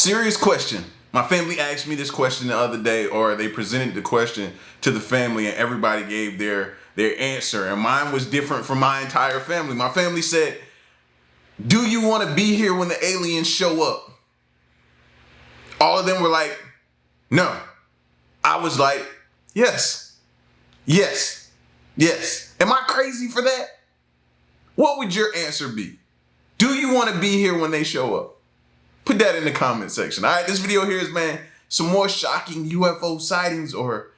Serious question. My family asked me this question the other day, or they presented the question to the family and everybody gave their answer. And mine was different from my entire family. My family said, do you want to be here when the aliens show up? All of them were like, no. I was like, yes, yes, yes. Am I crazy for that? What would your answer be? Do you want to be here when they show up? Put that in the comment section. All right, this video here is, man, some more shocking UFO sightings or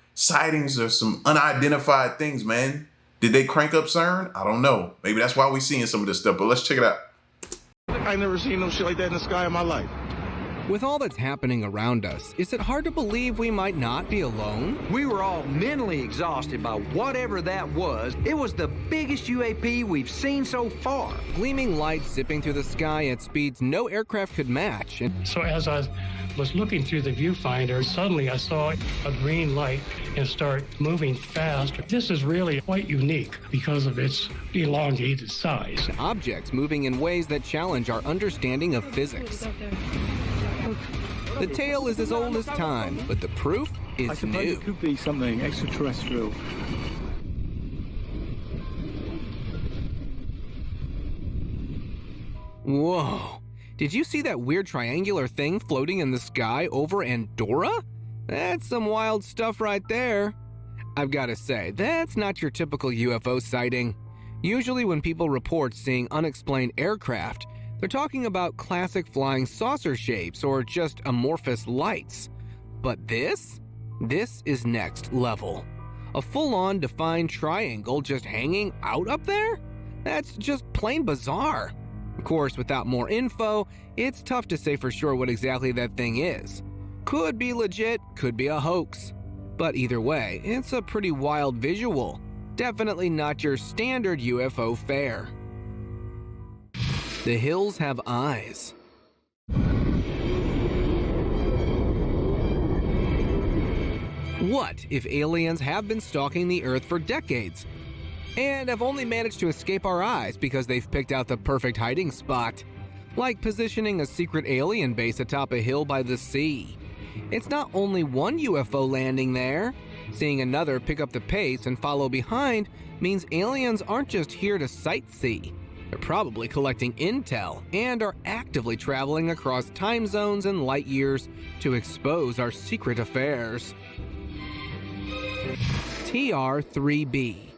some unidentified things, man. Did they crank up CERN? I don't know. Maybe that's why we're seeing some of this stuff, but let's check it out. I never seen no shit like that in the sky in my life. With all that's happening around us, is it hard to believe we might not be alone? We were all mentally exhausted by whatever that was. It was the biggest UAP we've seen so far. Gleaming lights zipping through the sky at speeds no aircraft could match. So as I was looking through the viewfinder, suddenly I saw a green light and start moving fast. This is really quite unique because of its elongated size. Objects moving in ways that challenge our understanding of physics. The tale is as old as time, but the proof is I suppose new. it could be something extraterrestrial. Whoa. Did you see that weird triangular thing floating in the sky over Andorra? That's some wild stuff right there. I've got to say, that's not your typical UFO sighting. Usually when people report seeing unexplained aircraft, they're talking about classic flying saucer shapes or just amorphous lights. But this is next level. A full-on defined triangle just hanging out up there? That's just plain bizarre. Of course, without more info, it's tough to say for sure what exactly that thing is. Could be legit, could be a hoax. But either way, it's a pretty wild visual. Definitely not your standard UFO fare. The hills have eyes. What if aliens have been stalking the Earth for decades and have only managed to escape our eyes because they've picked out the perfect hiding spot? Like positioning a secret alien base atop a hill by the sea. It's not only one UFO landing there. Seeing another pick up the pace and follow behind means aliens aren't just here to sightsee. They're probably collecting intel and are actively traveling across time zones and light years to expose our secret affairs. TR-3B.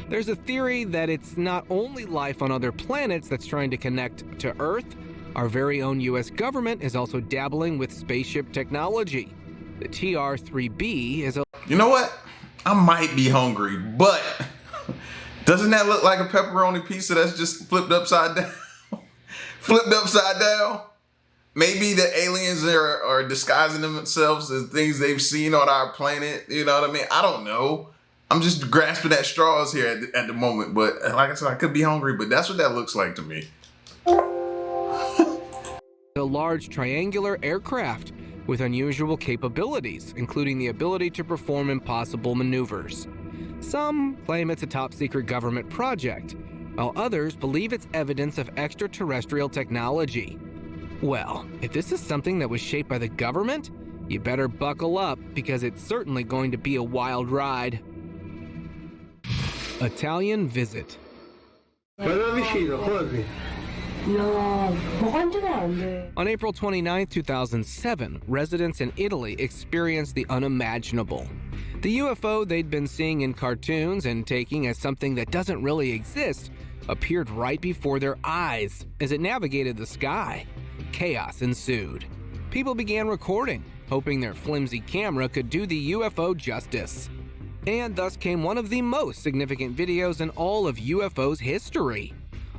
There's a theory that it's not only life on other planets that's trying to connect to Earth. Our very own US government is also dabbling with spaceship technology. The TR-3B is a... You know what? I might be hungry, but doesn't that look like a pepperoni pizza that's just flipped upside down? Flipped upside down? Maybe the aliens are disguising themselves as things they've seen on our planet. You know what I mean? I don't know. I'm just grasping at straws here at the moment. But like I said, I could be hungry, but that's what that looks like to me. A large triangular aircraft with unusual capabilities, including the ability to perform impossible maneuvers. Some claim it's a top-secret government project, while others believe it's evidence of extraterrestrial technology. Well, if this is something that was shaped by the government, you better buckle up because it's certainly going to be a wild ride. Italian visit. On April 29, 2007, residents in Italy experienced the unimaginable. The UFO they'd been seeing in cartoons and taking as something that doesn't really exist appeared right before their eyes as it navigated the sky. Chaos ensued. People began recording, hoping their flimsy camera could do the UFO justice. And thus came one of the most significant videos in all of UFO's history.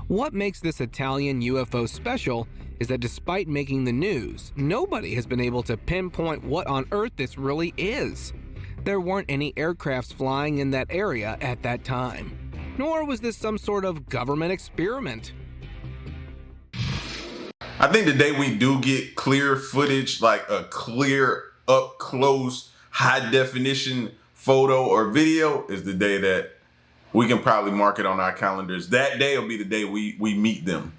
What makes this Italian UFO special is that despite making the news, nobody has been able to pinpoint what on earth this really is. There weren't any aircrafts flying in that area at that time. Nor was this some sort of government experiment. I think the day we do get clear footage, like a clear, up-close, high-definition photo or video, is the day that we can probably mark it on our calendars. That day will be the day we meet them.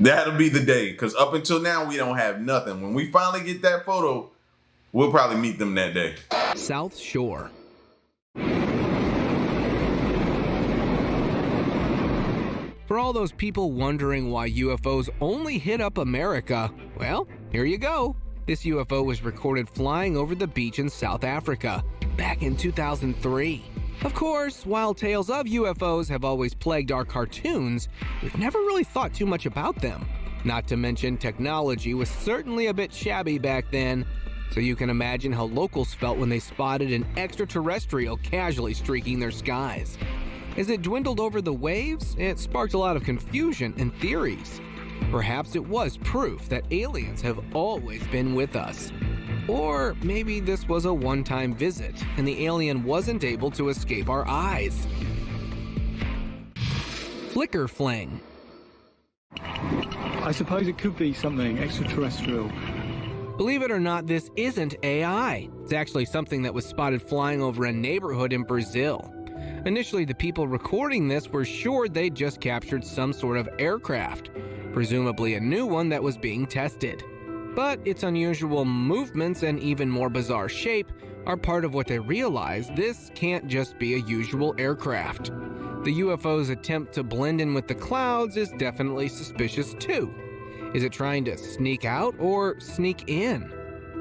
That'll be the day, because up until now, we don't have nothing. When we finally get that photo, we'll probably meet them that day. South Shore. For all those people wondering why UFOs only hit up America, well, here you go. This UFO was recorded flying over the beach in South Africa back in 2003. Of course, while tales of UFOs have always plagued our cartoons, we've never really thought too much about them. Not to mention technology was certainly a bit shabby back then, so you can imagine how locals felt when they spotted an extraterrestrial casually streaking their skies. As it dwindled over the waves, it sparked a lot of confusion and theories. Perhaps it was proof that aliens have always been with us. Or maybe this was a one-time visit, and the alien wasn't able to escape our eyes. Flicker fling. I suppose it could be something extraterrestrial. Believe it or not, this isn't AI. It's actually something that was spotted flying over a neighborhood in Brazil. Initially, the people recording this were sure they'd just captured some sort of aircraft, presumably a new one that was being tested. But its unusual movements and even more bizarre shape are part of what they realize this can't just be a usual aircraft. The UFO's attempt to blend in with the clouds is definitely suspicious too. Is it trying to sneak out or sneak in?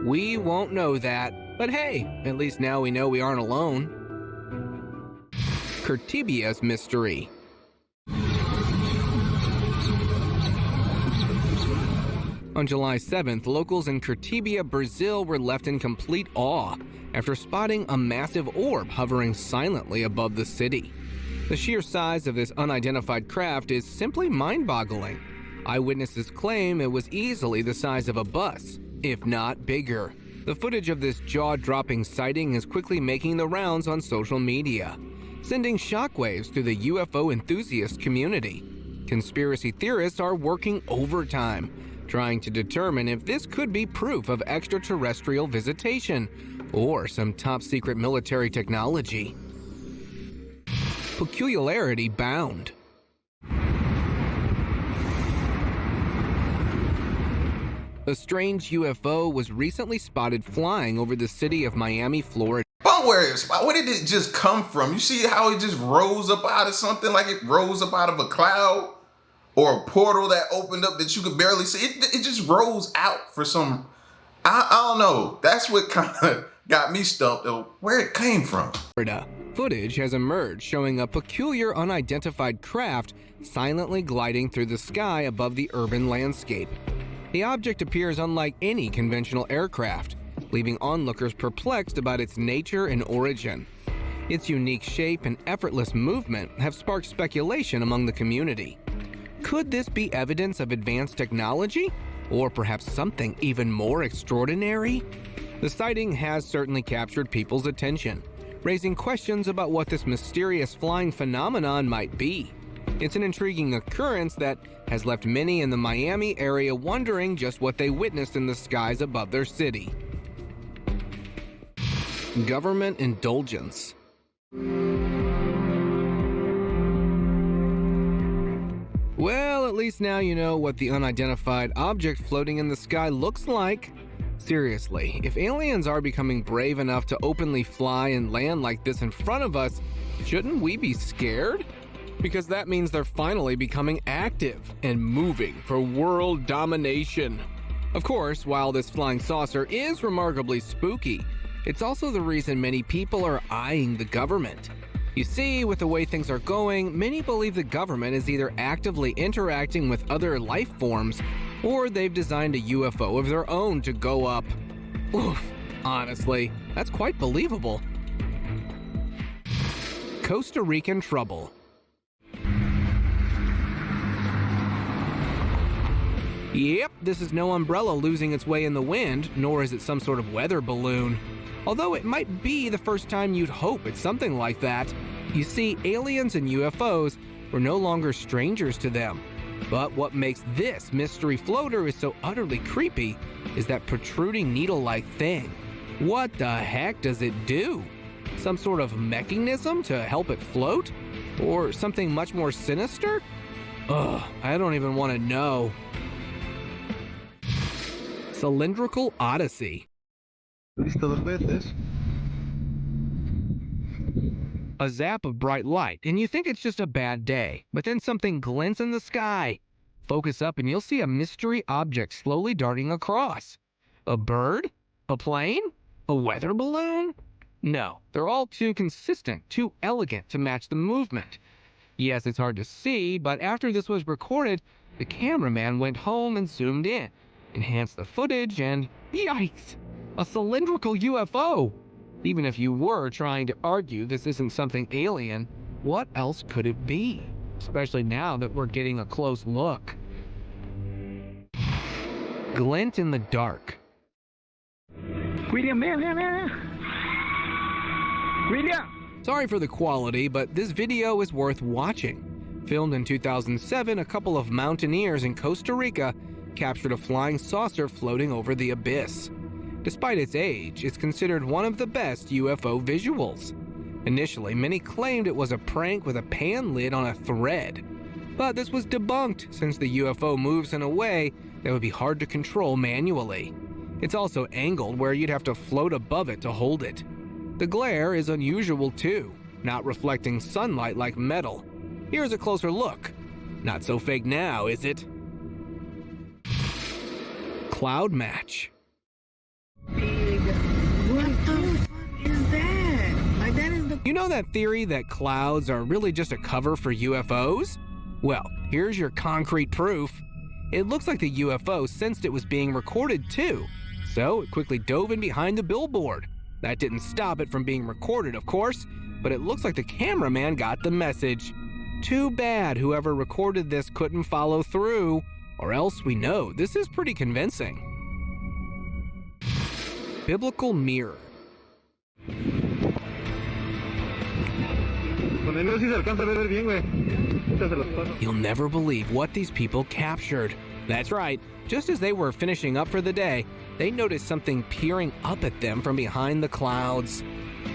We won't know that, but hey, at least now we know we aren't alone. Curitiba's mystery. On July 7th, locals in Curitiba, Brazil were left in complete awe after spotting a massive orb hovering silently above the city. The sheer size of this unidentified craft is simply mind-boggling. Eyewitnesses claim it was easily the size of a bus, if not bigger. The footage of this jaw-dropping sighting is quickly making the rounds on social media, sending shockwaves through the UFO enthusiast community. Conspiracy theorists are working overtime, trying to determine if this could be proof of extraterrestrial visitation or some top-secret military technology. Peculiarity bound. A strange UFO was recently spotted flying over the city of Miami, Florida. Where did it just come from? You see how it just rose up out of something, like it rose up out of a cloud or a portal that opened up that you could barely see? It just rose out for some, I don't know. That's what kind of got me stumped of where it came from. Footage has emerged showing a peculiar unidentified craft silently gliding through the sky above the urban landscape. The object appears unlike any conventional aircraft, leaving onlookers perplexed about its nature and origin. Its unique shape and effortless movement have sparked speculation among the community. Could this be evidence of advanced technology? Or perhaps something even more extraordinary? The sighting has certainly captured people's attention, raising questions about what this mysterious flying phenomenon might be. It's an intriguing occurrence that has left many in the Miami area wondering just what they witnessed in the skies above their city. Government indulgence. Well, at least now you know what the unidentified object floating in the sky looks like. Seriously, if aliens are becoming brave enough to openly fly and land like this in front of us, shouldn't we be scared? Because that means they're finally becoming active and moving for world domination. Of course, while this flying saucer is remarkably spooky, it's also the reason many people are eyeing the government. You see, with the way things are going, many believe the government is either actively interacting with other life forms, or they've designed a UFO of their own to go up. Oof, honestly, that's quite believable. Costa Rican trouble. Yep, this is no umbrella losing its way in the wind, nor is it some sort of weather balloon. Although it might be the first time you'd hope it's something like that. You see, aliens and UFOs were no longer strangers to them. But what makes this mystery floater is so utterly creepy is that protruding needle-like thing. What the heck does it do? Some sort of mechanism to help it float? Or something much more sinister? Ugh, I don't even want to know. Cylindrical Odyssey. ¿Listo dos veces? A zap of bright light, and you think it's just a bad day, but then something glints in the sky. Focus up and you'll see a mystery object slowly darting across. A bird? A plane? A weather balloon? No, they're all too consistent, too elegant to match the movement. Yes, it's hard to see, but after this was recorded, the cameraman went home and zoomed in, enhanced the footage, and yikes! A cylindrical UFO! Even if you were trying to argue this isn't something alien, what else could it be? Especially now that we're getting a close look. Glint in the dark. William, William! Sorry for the quality, but this video is worth watching. Filmed in 2007, a couple of mountaineers in Costa Rica captured a flying saucer floating over the abyss. Despite its age, it's considered one of the best UFO visuals. Initially, many claimed it was a prank with a pan lid on a thread. But this was debunked since the UFO moves in a way that would be hard to control manually. It's also angled where you'd have to float above it to hold it. The glare is unusual too, not reflecting sunlight like metal. Here's a closer look. Not so fake now, is it? Cloud match. What the fuck is that? Like, that is the... You know that theory that clouds are really just a cover for UFOs? Well, here's your concrete proof. It looks like the UFO sensed it was being recorded too, so it quickly dove in behind the billboard. That didn't stop it from being recorded, of course, but it looks like the cameraman got the message. Too bad whoever recorded this couldn't follow through, or else we know this is pretty convincing. Biblical mirror. You'll never believe what these people captured. That's right, just as they were finishing up for the day, they noticed something peering up at them from behind the clouds.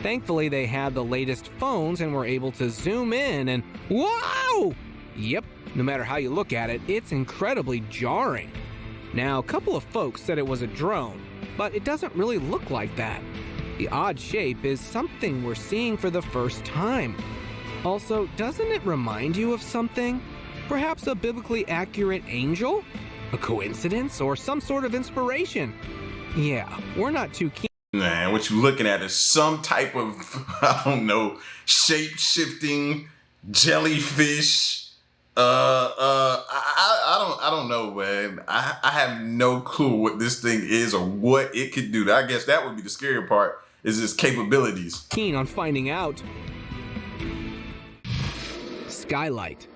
Thankfully, they had the latest phones and were able to zoom in and wow! Yep, no matter how you look at it, it's incredibly jarring. Now, a couple of folks said it was a drone, but it doesn't really look like that. The odd shape is something we're seeing for the first time. Also, doesn't it remind you of something? Perhaps a biblically accurate angel? A coincidence or some sort of inspiration? Yeah, we're not too keen. Man, what you looking at is some type of, I don't know, shape-shifting jellyfish. I don't know, man. I have no clue what this thing is or what it could do. I guess that would be the scary part, is its capabilities. Keen on finding out. Skylight.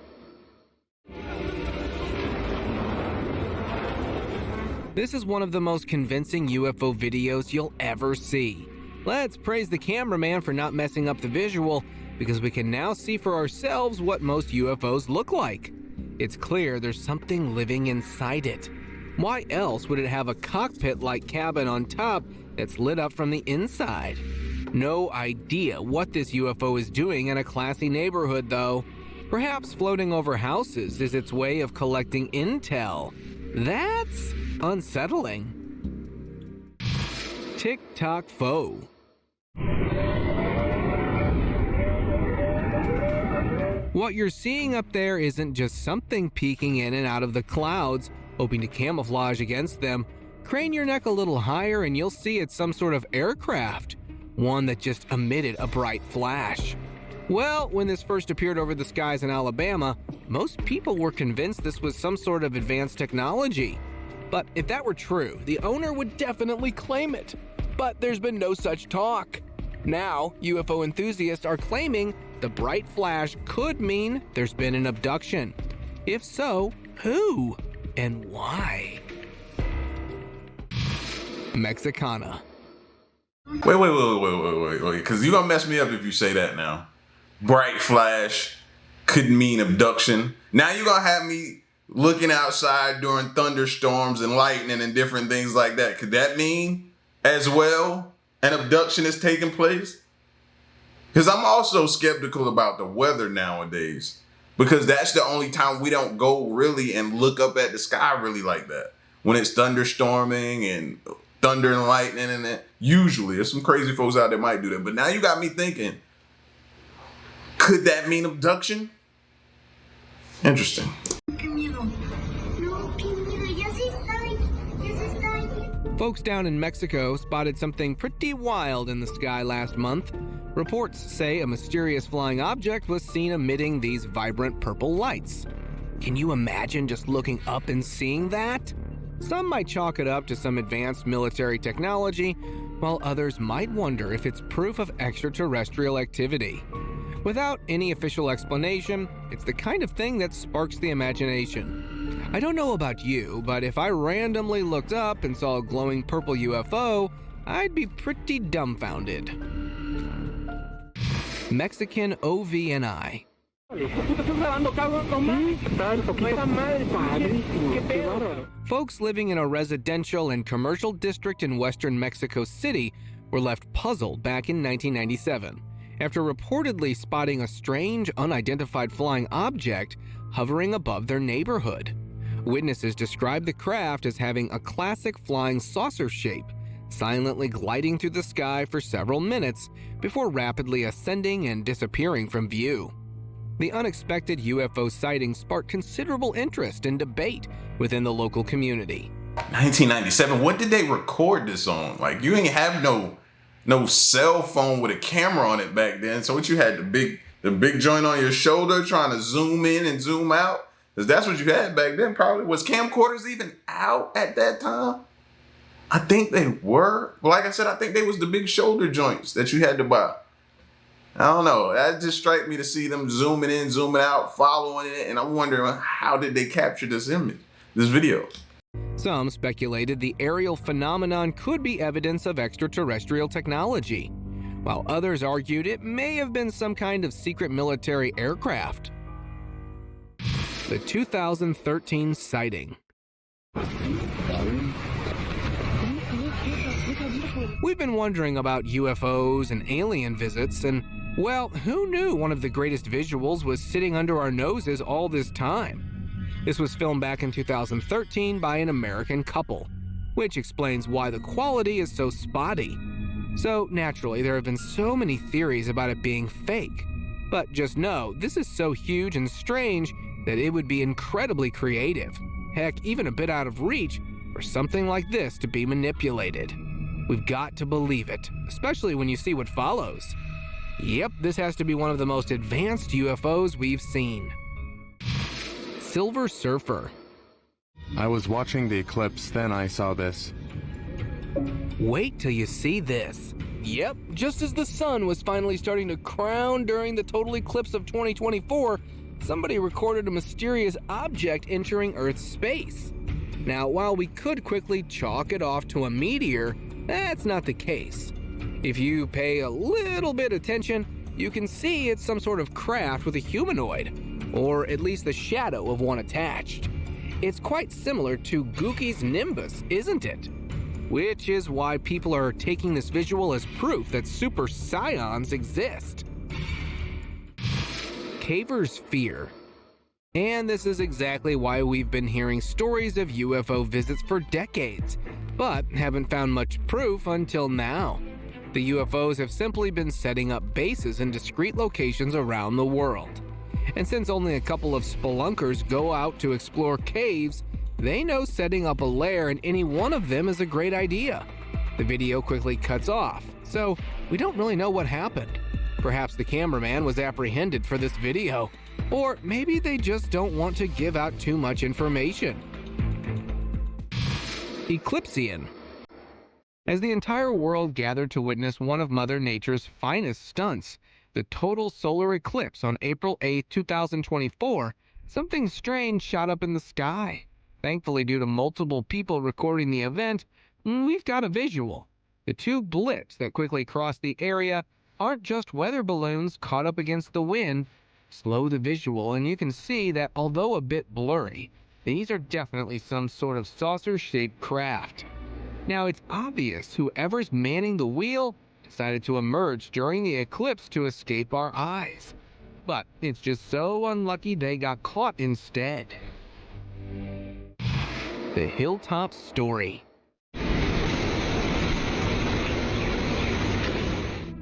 This is one of the most convincing UFO videos you'll ever see. Let's praise the cameraman for not messing up the visual, because we can now see for ourselves what most UFOs look like. It's clear there's something living inside it. Why else would it have a cockpit-like cabin on top that's lit up from the inside? No idea what this UFO is doing in a classy neighborhood, though. Perhaps floating over houses is its way of collecting intel. That's unsettling. Tick-tock foe. What you're seeing up there isn't just something peeking in and out of the clouds, hoping to camouflage against them. Crane your neck a little higher and you'll see it's some sort of aircraft, one that just emitted a bright flash. Well, when this first appeared over the skies in Alabama, most people were convinced this was some sort of advanced technology. But if that were true, the owner would definitely claim it. But there's been no such talk. Now, UFO enthusiasts are claiming the bright flash could mean there's been an abduction. If so, who and why? Mexicana. Wait, because you're gonna mess me up if you say that now. Bright flash could mean abduction. Now you're gonna have me looking outside during thunderstorms and lightning and different things like that. Could that mean as well an abduction is taking place? Because I'm also skeptical about the weather nowadays. because that's the only time we don't go really and look up at the sky really like that. When it's thunderstorming and thunder and lightning and that. Usually, there's some crazy folks out there might do that. But now you got me thinking, could that mean abduction? Interesting. Folks down in Mexico spotted something pretty wild in the sky last month. Reports say a mysterious flying object was seen emitting these vibrant purple lights. Can you imagine just looking up and seeing that? Some might chalk it up to some advanced military technology, while others might wonder if it's proof of extraterrestrial activity. Without any official explanation, it's the kind of thing that sparks the imagination. I don't know about you, but if I randomly looked up and saw a glowing purple UFO, I'd be pretty dumbfounded. Mexican OVNI. Folks living in a residential and commercial district in western Mexico City were left puzzled back in 1997 after reportedly spotting a strange, unidentified flying object hovering above their neighborhood. Witnesses described the craft as having a classic flying saucer shape, silently gliding through the sky for several minutes before rapidly ascending and disappearing from view. The unexpected UFO sighting sparked considerable interest and debate within the local community. 1997, what did they record this on? Like, you ain't have no cell phone with a camera on it back then. So what you had, the big joint on your shoulder trying to zoom in and zoom out? Because that's what you had back then probably. Was camcorders even out at that time? I think they were. But like I said, I think they was the big shoulder joints that you had to buy. I don't know. That just struck me to see them zooming in, zooming out, following it. And I'm wondering, how did they capture this image, this video? Some speculated the aerial phenomenon could be evidence of extraterrestrial technology, while others argued it may have been some kind of secret military aircraft. The 2013 sighting. We've been wondering about UFOs and alien visits, and, well, who knew one of the greatest visuals was sitting under our noses all this time? This was filmed back in 2013 by an American couple, which explains why the quality is so spotty. So naturally, there have been so many theories about it being fake. But just know, this is so huge and strange that it would be incredibly creative, heck, even a bit out of reach, for something like this to be manipulated. We've got to believe it, especially when you see what follows. Yep, this has to be one of the most advanced UFOs we've seen. Silver Surfer. I was watching the eclipse, then I saw this. Wait till you see this. Yep, just as the sun was finally starting to crown during the total eclipse of 2024, somebody recorded a mysterious object entering Earth's space. Now, while we could quickly chalk it off to a meteor, that's not the case. If you pay a little bit of attention, you can see it's some sort of craft with a humanoid, or at least the shadow of one attached. It's quite similar to Gookie's Nimbus, isn't it? Which is why people are taking this visual as proof that super scions exist. Caver's Fear. And this is exactly why we've been hearing stories of UFO visits for decades, but haven't found much proof until now. The UFOs have simply been setting up bases in discrete locations around the world. And since only a couple of spelunkers go out to explore caves, they know setting up a lair in any one of them is a great idea. The video quickly cuts off, so we don't really know what happened. Perhaps the cameraman was apprehended for this video, or maybe they just don't want to give out too much information. Eclipsean. As the entire world gathered to witness one of Mother Nature's finest stunts, the total solar eclipse on April 8, 2024, something strange shot up in the sky. Thankfully, due to multiple people recording the event, we've got a visual. The two blips that quickly crossed the area aren't just weather balloons caught up against the wind. Slow the visual and you can see that although a bit blurry, these are definitely some sort of saucer-shaped craft. Now it's obvious whoever's manning the wheel decided to emerge during the eclipse to escape our eyes. but it's just so unlucky they got caught instead. The Hilltop Story.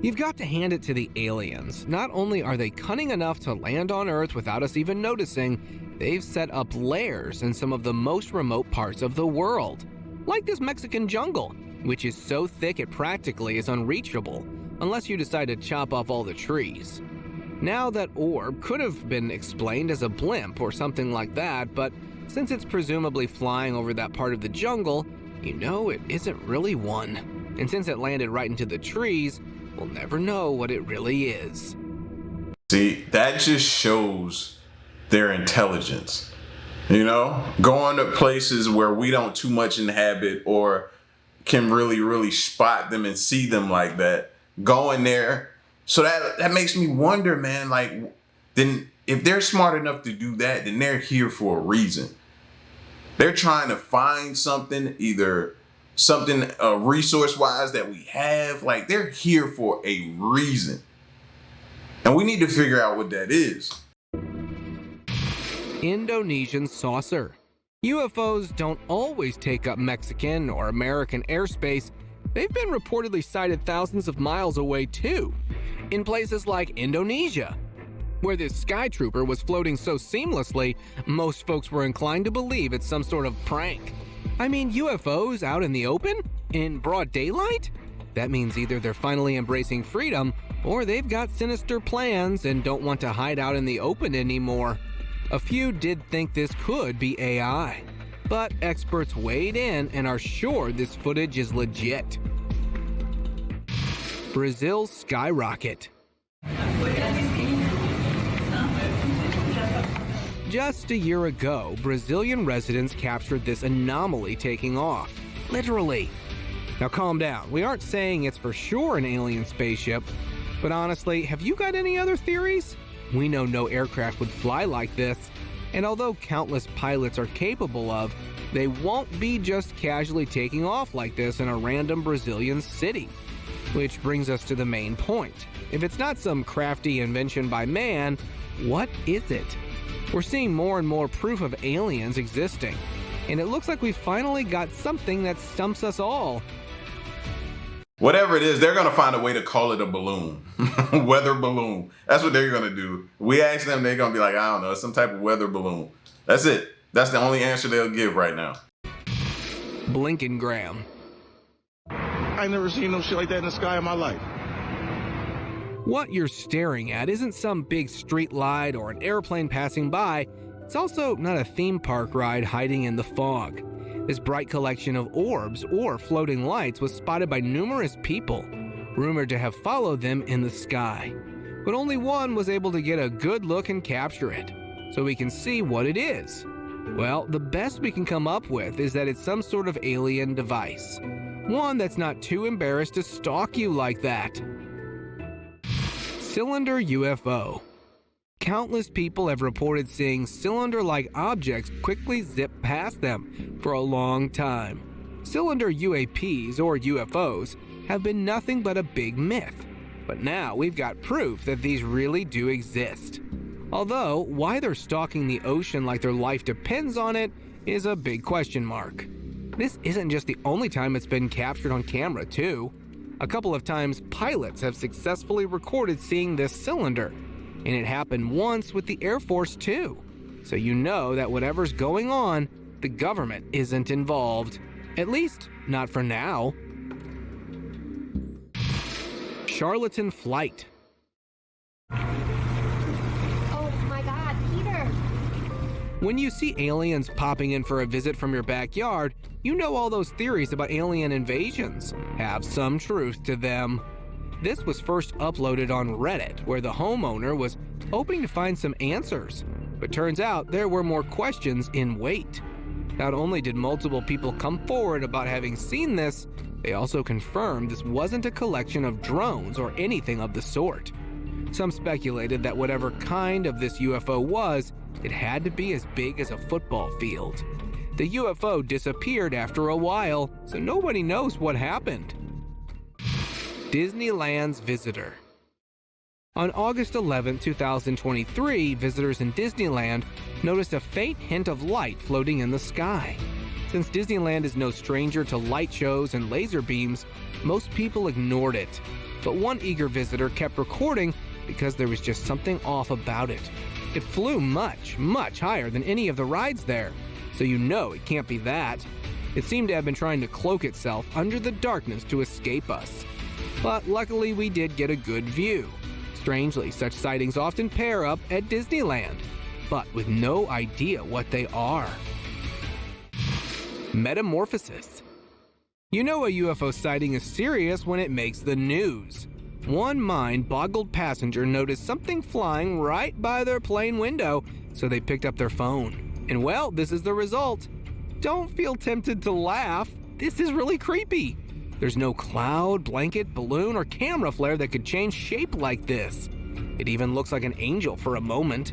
You've got to hand it to the aliens. Not only are they cunning enough to land on Earth without us even noticing, they've set up lairs in some of the most remote parts of the world. Like this Mexican jungle, which is so thick it practically is unreachable, unless you decide to chop off all the trees. Now that orb could have been explained as a blimp or something like that, but since it's presumably flying over that part of the jungle, you know it isn't really one. And since it landed right into the trees, we'll never know what it really is. See, that just shows their intelligence. You know, going to places where we don't too much inhabit or can really spot them and see them like that. Going there. So that makes me wonder, man, like, then if they're smart enough to do that, then they're here for a reason. They're trying to find something, either something resource-wise that we have. Like, they're here for a reason. And we need to figure out what that is. Indonesian saucer. UFOs don't always take up Mexican or American airspace. They've been reportedly sighted thousands of miles away too, in places like Indonesia, where this Sky Trooper was floating so seamlessly, most folks were inclined to believe it's some sort of prank. I mean, UFOs out in the open? In broad daylight? That means either they're finally embracing freedom, or they've got sinister plans and don't want to hide out in the open anymore. A few did think this could be AI, but experts weighed in and are sure this footage is legit. Brazil's skyrocket. Just a year ago, Brazilian residents captured this anomaly taking off. Literally. Now calm down, we aren't saying it's for sure an alien spaceship, but honestly, have you got any other theories? We know no aircraft would fly like this, and although countless pilots are capable of, they won't be just casually taking off like this in a random Brazilian city. Which brings us to the main point. If it's not some crafty invention by man, what is it? We're seeing more and more proof of aliens existing, and it looks like we finally got something that stumps us all. Whatever it is, they're going to find a way to call it a balloon. Weather balloon. That's what they're going to do. We ask them, they're going to be like, I don't know, it's some type of weather balloon. That's it. That's the only answer they'll give right now. Blinkengram. I ain't never seen no shit like that in the sky in my life. What you're staring at isn't some big street light or an airplane passing by. It's also not a theme park ride hiding in the fog. This bright collection of orbs or floating lights was spotted by numerous people, rumored to have followed them in the sky. But only one was able to get a good look and capture it, so we can see what it is. Well, the best we can come up with is that it's some sort of alien device. One that's not too embarrassed to stalk you like that. Cylinder UFO. Countless people have reported seeing cylinder-like objects quickly zip past them for a long time. Cylinder UAPs, or UFOs, have been nothing but a big myth. But now we've got proof that these really do exist. Although, why they're stalking the ocean like their life depends on it is a big question mark. This isn't just the only time it's been captured on camera, too. A couple of times, pilots have successfully recorded seeing this cylinder. And it happened once with the Air Force too. So you know that whatever's going on, the government isn't involved. At least, not for now. Charlatan Flight. Oh my God, Peter! When you see aliens popping in for a visit from your backyard, you know all those theories about alien invasions have some truth to them. This was first uploaded on Reddit, where the homeowner was hoping to find some answers, but turns out there were more questions in wait. Not only did multiple people come forward about having seen this, they also confirmed this wasn't a collection of drones or anything of the sort. Some speculated that whatever kind of this UFO was, it had to be as big as a football field. The UFO disappeared after a while, so nobody knows what happened. Disneyland's Visitor. On August 11, 2023, visitors in Disneyland noticed a faint hint of light floating in the sky. Since Disneyland is no stranger to light shows and laser beams, most people ignored it. But one eager visitor kept recording because there was just something off about it. It flew much, much higher than any of the rides there, so you know it can't be that. It seemed to have been trying to cloak itself under the darkness to escape us. But luckily we did get a good view. Strangely, such sightings often pair up at Disneyland, but with no idea what they are. Metamorphosis. You know a UFO sighting is serious when it makes the news. One mind-boggled passenger noticed something flying right by their plane window, so they picked up their phone. And well, this is the result. Don't feel tempted to laugh. This is really creepy. There's no cloud, blanket, balloon, or camera flare that could change shape like this. It even looks like an angel for a moment.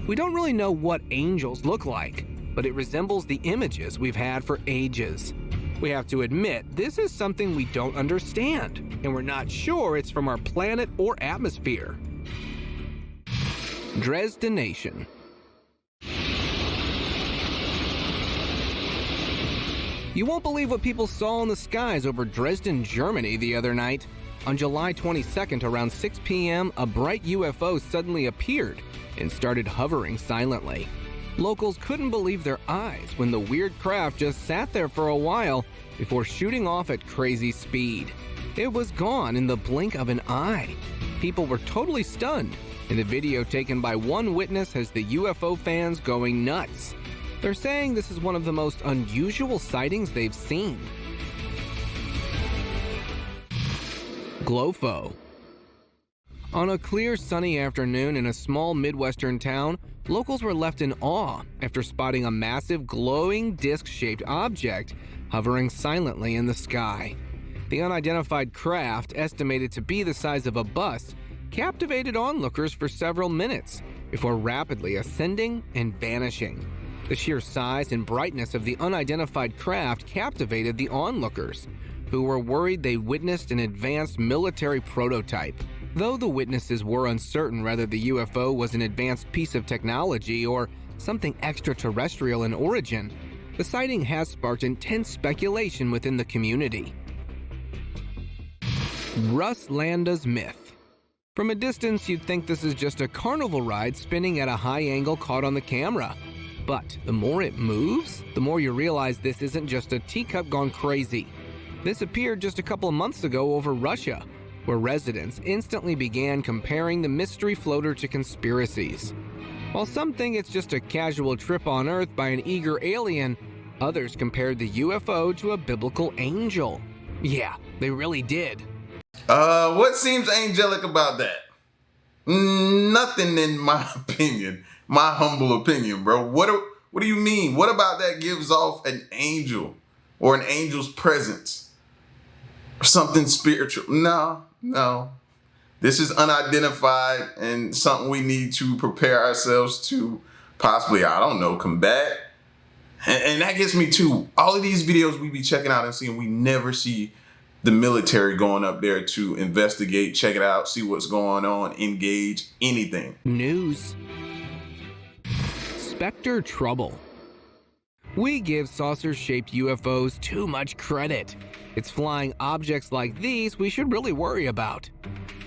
We don't really know what angels look like, but it resembles the images we've had for ages. We have to admit, this is something we don't understand, and we're not sure it's from our planet or atmosphere. Dresden. You won't believe what people saw in the skies over Dresden, Germany the other night. On July 22nd, around 6 p.m., a bright UFO suddenly appeared and started hovering silently. Locals couldn't believe their eyes when the weird craft just sat there for a while before shooting off at crazy speed. It was gone in the blink of an eye. People were totally stunned, and the video taken by one witness has the UFO fans going nuts. They're saying this is one of the most unusual sightings they've seen. Glofo. On a clear, sunny afternoon in a small Midwestern town, locals were left in awe after spotting a massive glowing disc-shaped object hovering silently in the sky. The unidentified craft, estimated to be the size of a bus, captivated onlookers for several minutes before rapidly ascending and vanishing. The sheer size and brightness of the unidentified craft captivated the onlookers, who were worried they witnessed an advanced military prototype. Though the witnesses were uncertain whether the UFO was an advanced piece of technology or something extraterrestrial in origin, the sighting has sparked intense speculation within the community. Ruslanda's myth. From a distance, you'd think this is just a carnival ride spinning at a high angle caught on the camera. But the more it moves, the more you realize this isn't just a teacup gone crazy. This appeared just a couple of months ago over Russia, where residents instantly began comparing the mystery floater to conspiracies. While some think it's just a casual trip on Earth by an eager alien, others compared the UFO to a biblical angel. Yeah, they really did. What seems angelic about that? Nothing, in my opinion. My humble opinion, bro. What do you mean? What about that gives off an angel or an angel's presence or something spiritual? No. This is unidentified and something we need to prepare ourselves to possibly, I don't know, combat. And that gets me to all of these videos we be checking out and seeing, we never see the military going up there to investigate, check it out, see what's going on, engage, anything. News. Specter trouble. We give saucer-shaped UFOs too much credit. It's flying objects like these we should really worry about.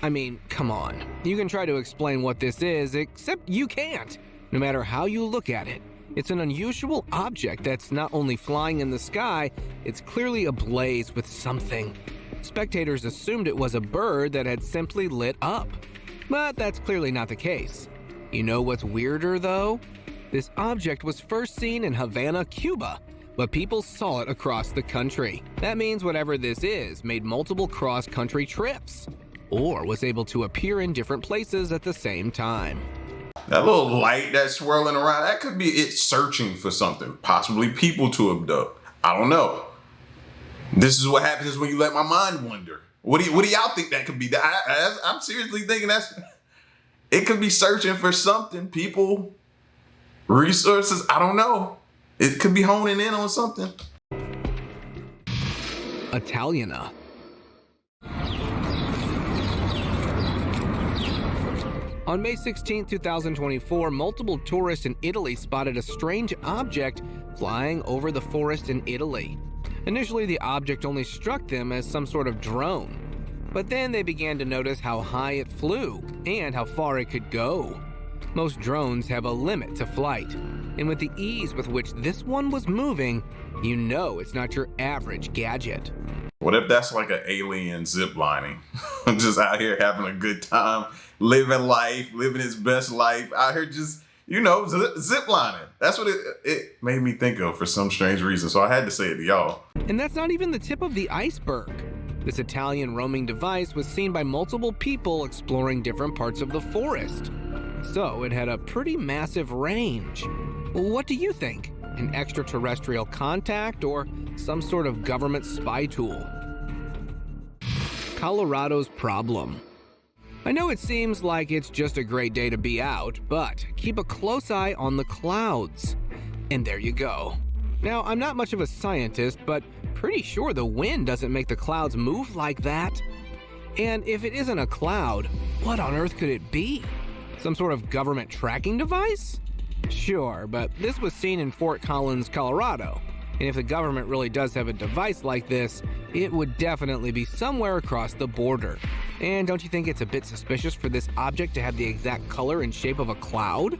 I mean, come on. You can try to explain what this is, except you can't. No matter how you look at it, it's an unusual object that's not only flying in the sky, it's clearly ablaze with something. Spectators assumed it was a bird that had simply lit up. But that's clearly not the case. You know what's weirder, though? This object was first seen in Havana, Cuba, but people saw it across the country. That means whatever this is made multiple cross-country trips, or was able to appear in different places at the same time. That little light that's swirling around, that could be it searching for something, possibly people to abduct. I don't know. This is what happens when you let my mind wander. What do y'all think that could be? I'm seriously thinking it could be searching for something, people, resources, I don't know. It could be honing in on something. Italiana. On May 16, 2024, multiple tourists in Italy spotted a strange object flying over the forest in Italy. Initially, the object only struck them as some sort of drone, but then they began to notice how high it flew and how far it could go. Most drones have a limit to flight, and with the ease with which this one was moving, you know it's not your average gadget. What if that's like an alien ziplining? Just out here having a good time, living life, living his best life, out here just, you know, ziplining. That's what it made me think of for some strange reason, so I had to say it to y'all. And that's not even the tip of the iceberg. This Italian roaming device was seen by multiple people exploring different parts of the forest. So it had a pretty massive range. What do you think? An extraterrestrial contact or some sort of government spy tool? Colorado's problem. I know it seems like it's just a great day to be out, but keep a close eye on the clouds. And there you go. Now, I'm not much of a scientist, but pretty sure the wind doesn't make the clouds move like that. And if it isn't a cloud, what on earth could it be? Some sort of government tracking device? Sure, but this was seen in Fort Collins, Colorado. And if the government really does have a device like this, it would definitely be somewhere across the border. And don't you think it's a bit suspicious for this object to have the exact color and shape of a cloud?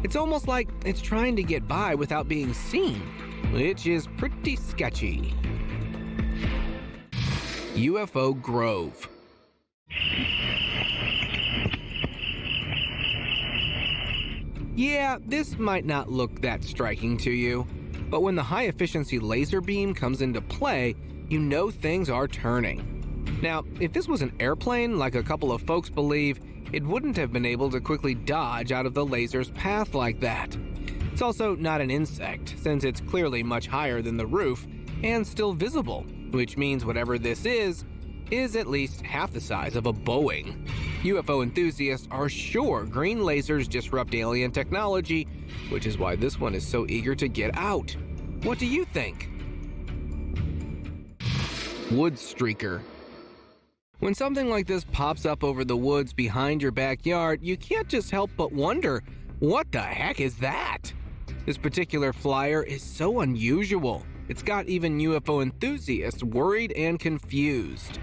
It's almost like it's trying to get by without being seen, which is pretty sketchy. UFO Grove. Yeah, this might not look that striking to you, but when the high-efficiency laser beam comes into play, you know things are turning. Now, if this was an airplane, like a couple of folks believe, it wouldn't have been able to quickly dodge out of the laser's path like that. It's also not an insect, since it's clearly much higher than the roof and still visible, which means whatever this is at least half the size of a Boeing. UFO enthusiasts are sure green lasers disrupt alien technology, which is why this one is so eager to get out. What do you think? Wood Streaker. When something like this pops up over the woods behind your backyard, you can't just help but wonder, what the heck is that? This particular flyer is so unusual. It's got even UFO enthusiasts worried and confused.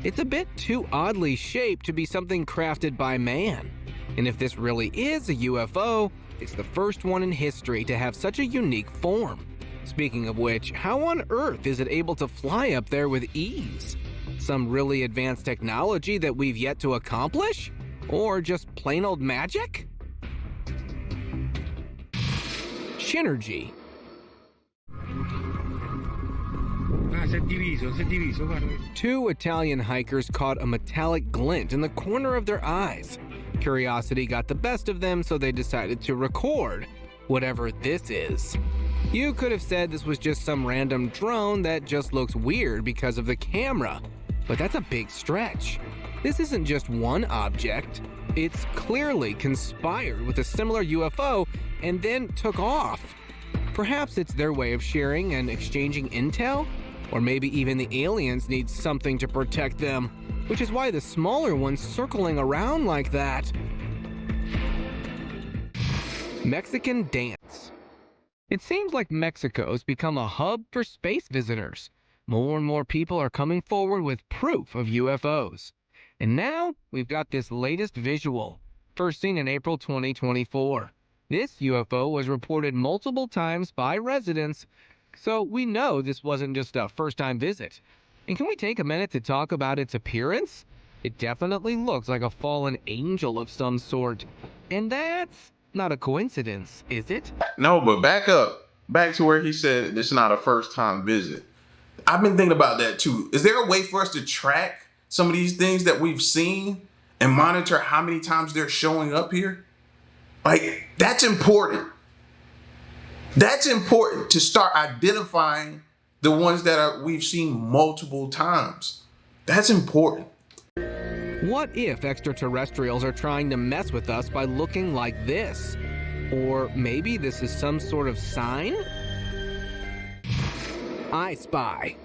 It's a bit too oddly shaped to be something crafted by man. And if this really is a UFO, it's the first one in history to have such a unique form. Speaking of which, how on earth is it able to fly up there with ease? Some really advanced technology that we've yet to accomplish? Or just plain old magic? Synergy. Two Italian hikers caught a metallic glint in the corner of their eyes. Curiosity got the best of them, so they decided to record whatever this is. You could have said this was just some random drone that just looks weird because of the camera, but that's a big stretch. This isn't just one object. It's clearly conspired with a similar UFO and then took off. Perhaps it's their way of sharing and exchanging intel? Or maybe even the aliens need something to protect them, which is why the smaller one's circling around like that. Mexican dance. It seems like Mexico's become a hub for space visitors. More and more people are coming forward with proof of UFOs. And now we've got this latest visual, first seen in April 2024. This UFO was reported multiple times by residents, so we know this wasn't just a first-time visit. And can we take a minute to talk about its appearance? It definitely looks like a fallen angel of some sort. And that's not a coincidence, is it? No, but back up. Back to where he said it's not a first-time visit. I've been thinking about that too. Is there a way for us to track some of these things that we've seen and monitor how many times they're showing up here? Like, that's important. That's important to start identifying the ones that we've seen multiple times. That's important. What if extraterrestrials are trying to mess with us by looking like this? Or maybe this is some sort of sign? I Spy.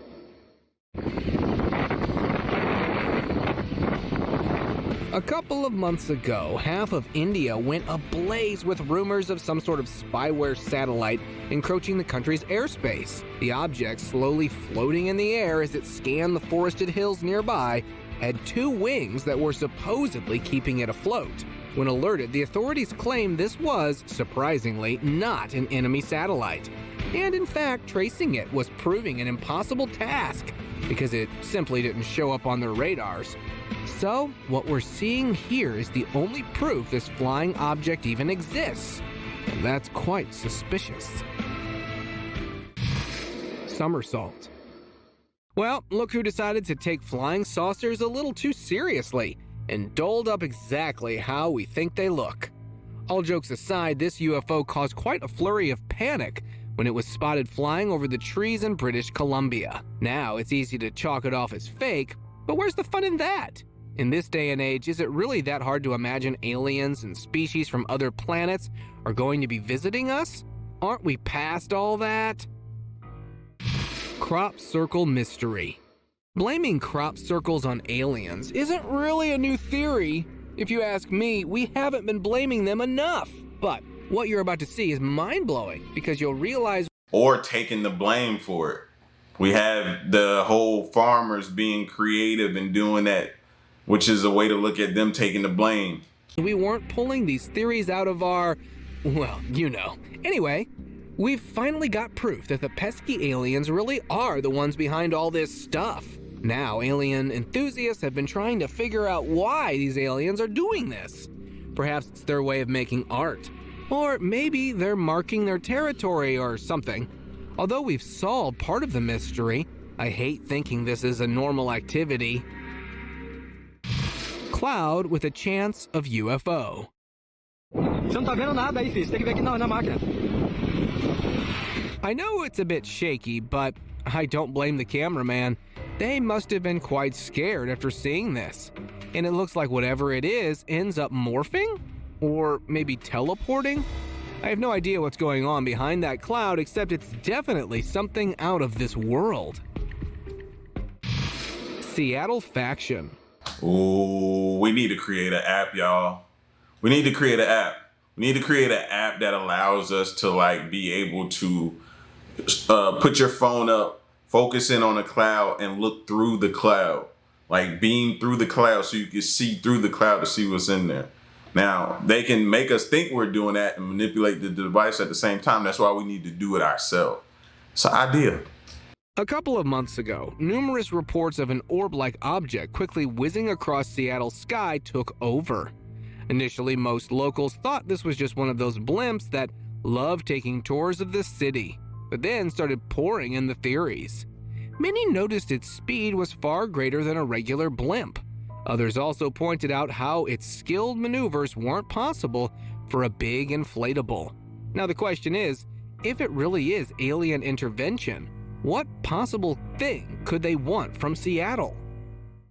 A couple of months ago, half of India went ablaze with rumors of some sort of spyware satellite encroaching the country's airspace. The object, slowly floating in the air as it scanned the forested hills nearby, had 2 wings that were supposedly keeping it afloat. When alerted, the authorities claimed this was, surprisingly, not an enemy satellite. And in fact, tracing it was proving an impossible task because it simply didn't show up on their radars. So, what we're seeing here is the only proof this flying object even exists. And that's quite suspicious. Somersault. Well, look who decided to take flying saucers a little too seriously and doled up exactly how we think they look. All jokes aside, this UFO caused quite a flurry of panic when it was spotted flying over the trees in British Columbia. Now, it's easy to chalk it off as fake, but where's the fun in that? In this day and age, is it really that hard to imagine aliens and species from other planets are going to be visiting us? Aren't we past all that? Crop circle mystery. Blaming crop circles on aliens isn't really a new theory. If you ask me, we haven't been blaming them enough. But what you're about to see is mind-blowing because you'll realize— or taking the blame for it. We have the whole farmers being creative and doing that, which is a way to look at them taking the blame. We weren't pulling these theories out of our, well, you know. Anyway, we've finally got proof that the pesky aliens really are the ones behind all this stuff. Now, alien enthusiasts have been trying to figure out why these aliens are doing this. Perhaps it's their way of making art. Or maybe they're marking their territory or something. Although we've solved part of the mystery, I hate thinking this is a normal activity. Cloud with a chance of UFO. I know it's a bit shaky, but I don't blame the cameraman. They must have been quite scared after seeing this. And it looks like whatever it is ends up morphing? Or maybe teleporting? I have no idea what's going on behind that cloud, except it's definitely something out of this world. Seattle Faction. Ooh, we need to create an app, y'all. We need to create an app. We need to create an app that allows us to like be able to put your phone up, focus in on a cloud and look through the cloud. Like beam through the cloud so you can see through the cloud to see what's in there. Now, they can make us think we're doing that and manipulate the device at the same time. That's why we need to do it ourselves. It's an idea. A couple of months ago, numerous reports of an orb-like object quickly whizzing across Seattle's sky took over. Initially, most locals thought this was just one of those blimps that love taking tours of the city, but then started pouring in the theories. Many noticed its speed was far greater than a regular blimp. Others also pointed out how its skilled maneuvers weren't possible for a big inflatable. Now the question is, if it really is alien intervention, what possible thing could they want from Seattle?